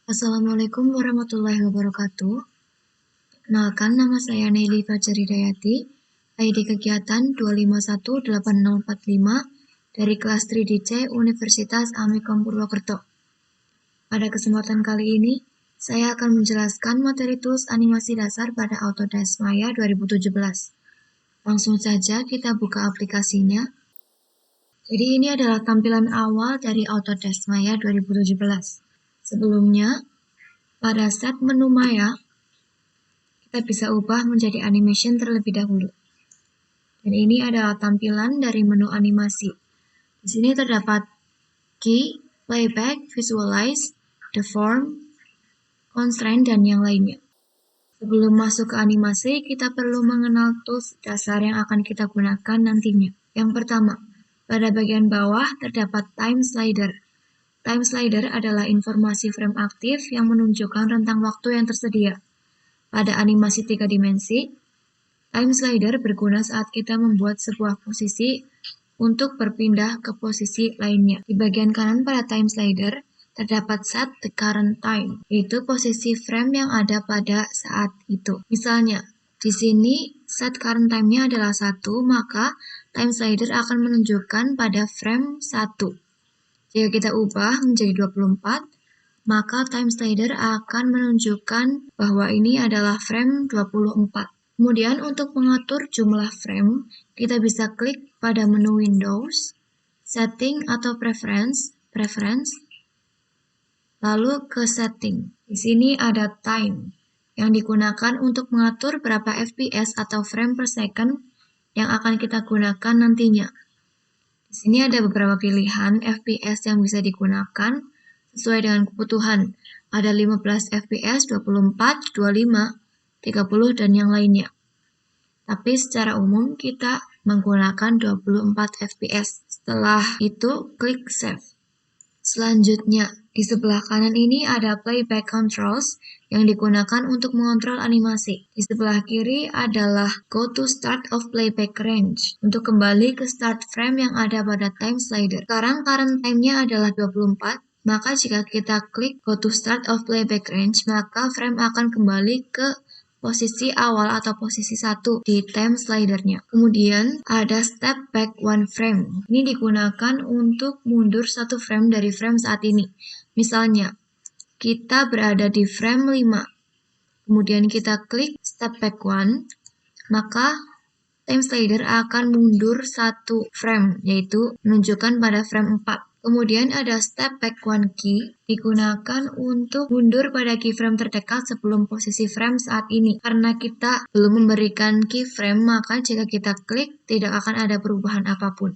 Assalamualaikum warahmatullahi wabarakatuh. Perkenalkan, nama saya Nelly Fajar Hidayati, ID kegiatan 2518045 dari kelas 3DC Universitas Amikom Purwokerto. Pada kesempatan kali ini, saya akan menjelaskan materi tools animasi dasar pada Autodesk Maya 2017. Langsung saja kita buka aplikasinya. Jadi ini adalah tampilan awal dari Autodesk Maya 2017. Sebelumnya, pada set menu Maya, kita bisa ubah menjadi animation terlebih dahulu. Dan ini adalah tampilan dari menu animasi. Di sini terdapat key, playback, visualize, deform, constraint, dan yang lainnya. Sebelum masuk ke animasi, kita perlu mengenal tools dasar yang akan kita gunakan nantinya. Yang pertama, pada bagian bawah terdapat time slider. Time slider adalah informasi frame aktif yang menunjukkan rentang waktu yang tersedia. Pada animasi 3 dimensi, time slider berguna saat kita membuat sebuah posisi untuk berpindah ke posisi lainnya. Di bagian kanan pada time slider, terdapat set the current time, yaitu posisi frame yang ada pada saat itu. Misalnya, di sini set current time-nya adalah 1, maka time slider akan menunjukkan pada frame 1. Jika kita ubah menjadi 24, maka time slider akan menunjukkan bahwa ini adalah frame 24. Kemudian untuk mengatur jumlah frame, kita bisa klik pada menu Windows, Setting atau Preference, lalu ke Setting. Di sini ada Time, yang digunakan untuk mengatur berapa FPS atau frame per second yang akan kita gunakan nantinya. Di sini ada beberapa pilihan FPS yang bisa digunakan sesuai dengan kebutuhan. Ada 15 FPS, 24, 25, 30, dan yang lainnya. Tapi secara umum kita menggunakan 24 FPS. Setelah itu, klik Save. Selanjutnya, di sebelah kanan ini ada Playback Controls yang digunakan untuk mengontrol animasi. Di sebelah kiri adalah Go to Start of Playback Range untuk kembali ke start frame yang ada pada time slider. Sekarang current time-nya adalah 24. Maka jika kita klik Go to Start of Playback Range, maka frame akan kembali ke posisi awal atau posisi 1 di time slidernya. Kemudian ada Step Back One Frame. Ini digunakan untuk mundur satu frame dari frame saat ini. Misalnya, kita berada di frame 5. Kemudian kita klik Step Back One, maka time slider akan mundur satu frame, yaitu menunjukkan pada frame 4. Kemudian ada Step Back One Key, digunakan untuk mundur pada keyframe terdekat sebelum posisi frame saat ini. Karena kita belum memberikan keyframe, maka jika kita klik, tidak akan ada perubahan apapun.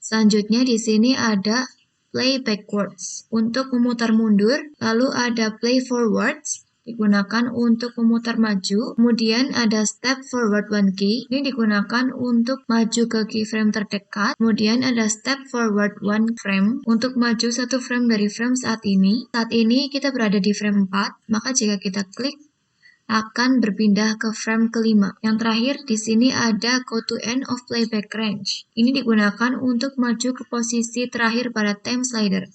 Selanjutnya di sini ada Play Backwards, untuk memutar mundur, lalu ada Play Forwards, digunakan untuk memutar maju. Kemudian ada Step Forward One Key, ini digunakan untuk maju ke keyframe terdekat. Kemudian ada Step Forward One Frame, untuk maju satu frame dari frame saat ini. Saat ini kita berada di frame 4, maka jika kita klik, akan berpindah ke frame kelima. Yang terakhir di sini ada Go to End of Playback Range. Ini digunakan untuk maju ke posisi terakhir pada time slider.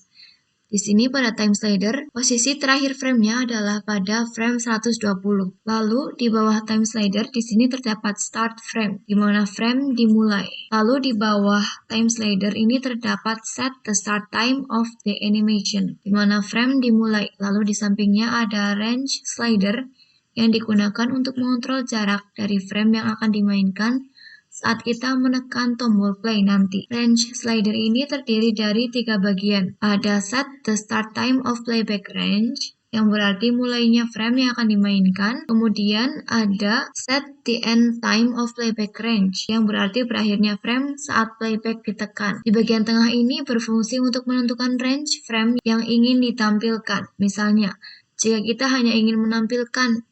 Di sini pada time slider, posisi terakhir frame-nya adalah pada frame 120. Lalu di bawah time slider di sini terdapat start frame, di mana frame dimulai. Lalu di bawah time slider ini terdapat set the start time of the animation, di mana frame dimulai. Lalu di sampingnya ada range slider yang digunakan untuk mengontrol jarak dari frame yang akan dimainkan saat kita menekan tombol play nanti. Range slider ini terdiri dari 3 bagian. Ada set the start time of playback range, yang berarti mulainya frame yang akan dimainkan. Kemudian ada set the end time of playback range, yang berarti berakhirnya frame saat playback ditekan. Di bagian tengah ini berfungsi untuk menentukan range frame yang ingin ditampilkan. Misalnya, jika kita hanya ingin menampilkan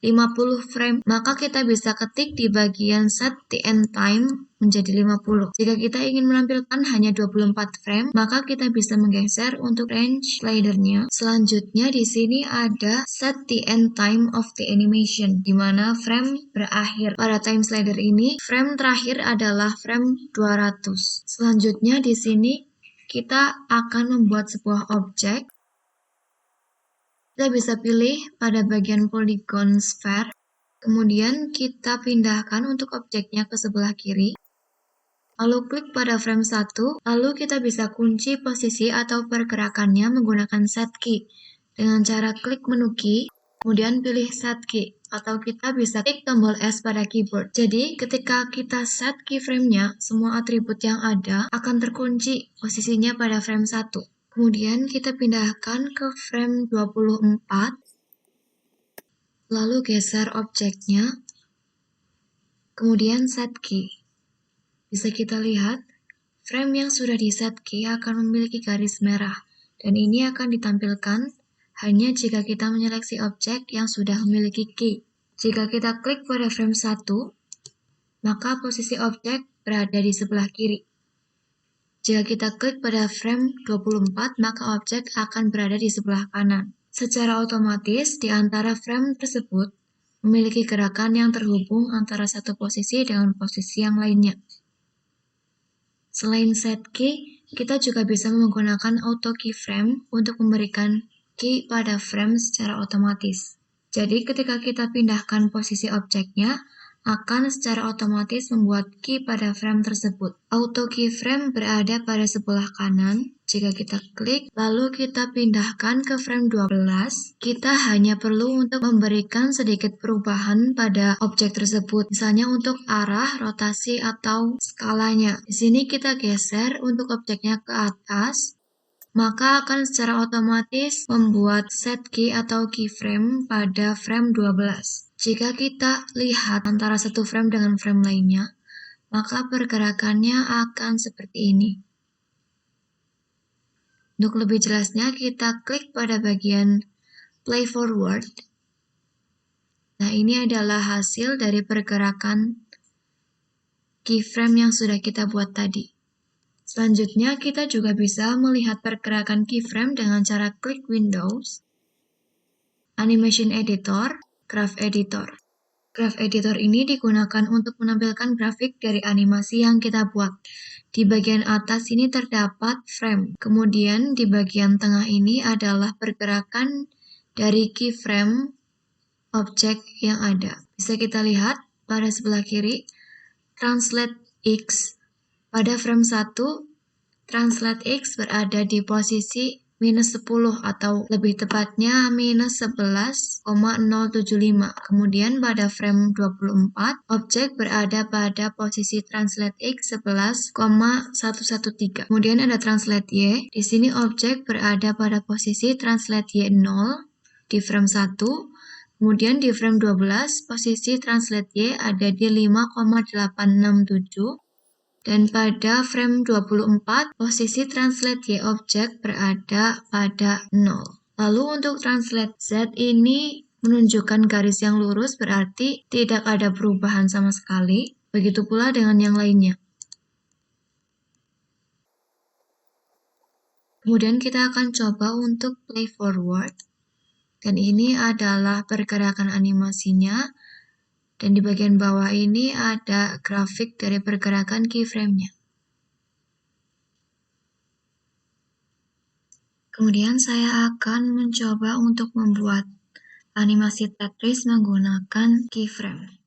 50 frame, maka kita bisa ketik di bagian set the end time menjadi 50. Jika kita ingin menampilkan hanya 24 frame, maka kita bisa menggeser untuk range slidernya. Selanjutnya di sini ada set the end time of the animation, di mana frame berakhir. Pada time slider ini, frame terakhir adalah frame 200. Selanjutnya di sini kita akan membuat sebuah objek. Kita bisa pilih pada bagian polygon sphere, kemudian kita pindahkan untuk objeknya ke sebelah kiri. Lalu klik pada frame 1, lalu kita bisa kunci posisi atau pergerakannya menggunakan set key. Dengan cara klik menu key, kemudian pilih set key, atau kita bisa klik tombol S pada keyboard. Jadi, ketika kita set keyframe-nya, semua atribut yang ada akan terkunci posisinya pada frame 1. Kemudian kita pindahkan ke frame 24, lalu geser objeknya, kemudian set key. Bisa kita lihat, frame yang sudah di set key akan memiliki garis merah, dan ini akan ditampilkan hanya jika kita menyeleksi objek yang sudah memiliki key. Jika kita klik pada frame 1, maka posisi objek berada di sebelah kiri. Jika kita klik pada frame 24, maka objek akan berada di sebelah kanan. Secara otomatis, di antara frame tersebut memiliki gerakan yang terhubung antara satu posisi dengan posisi yang lainnya. Selain set key, kita juga bisa menggunakan auto keyframe untuk memberikan key pada frame secara otomatis. Jadi ketika kita pindahkan posisi objeknya, akan secara otomatis membuat key pada frame tersebut. Auto keyframe berada pada sebelah kanan. Jika kita klik, lalu kita pindahkan ke frame 12, kita hanya perlu untuk memberikan sedikit perubahan pada objek tersebut, misalnya untuk arah, rotasi, atau skalanya. Di sini kita geser untuk objeknya ke atas, maka akan secara otomatis membuat set key atau keyframe pada frame 12. Jika kita lihat antara satu frame dengan frame lainnya, maka pergerakannya akan seperti ini. Untuk lebih jelasnya, kita klik pada bagian play forward. Nah, ini adalah hasil dari pergerakan keyframe yang sudah kita buat tadi. Selanjutnya, kita juga bisa melihat pergerakan keyframe dengan cara klik Windows, Animation Editor, Graph Editor. Graph Editor ini digunakan untuk menampilkan grafik dari animasi yang kita buat. Di bagian atas ini terdapat frame, kemudian di bagian tengah ini adalah pergerakan dari keyframe objek yang ada. Bisa kita lihat pada sebelah kiri, Translate X. Pada frame 1, Translate X berada di posisi -10 atau lebih tepatnya -11,075. Kemudian pada frame 24, objek berada pada posisi Translate X 11,113. Kemudian ada Translate Y. Di sini objek berada pada posisi Translate Y 0 di frame 1. Kemudian di frame 12, posisi Translate Y ada di 5,867. Dan pada frame 24, posisi Translate Y objek berada pada 0. Lalu untuk Translate Z ini menunjukkan garis yang lurus, berarti tidak ada perubahan sama sekali. Begitu pula dengan yang lainnya. Kemudian kita akan coba untuk play forward. Dan ini adalah pergerakan animasinya. Dan di bagian bawah ini ada grafik dari pergerakan keyframe-nya. Kemudian saya akan mencoba untuk membuat animasi Tetris menggunakan keyframe.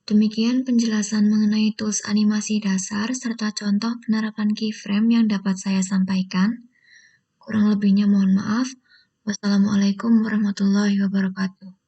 Demikian penjelasan mengenai tools animasi dasar serta contoh penerapan keyframe yang dapat saya sampaikan. Kurang lebihnya mohon maaf. Wassalamualaikum warahmatullahi wabarakatuh.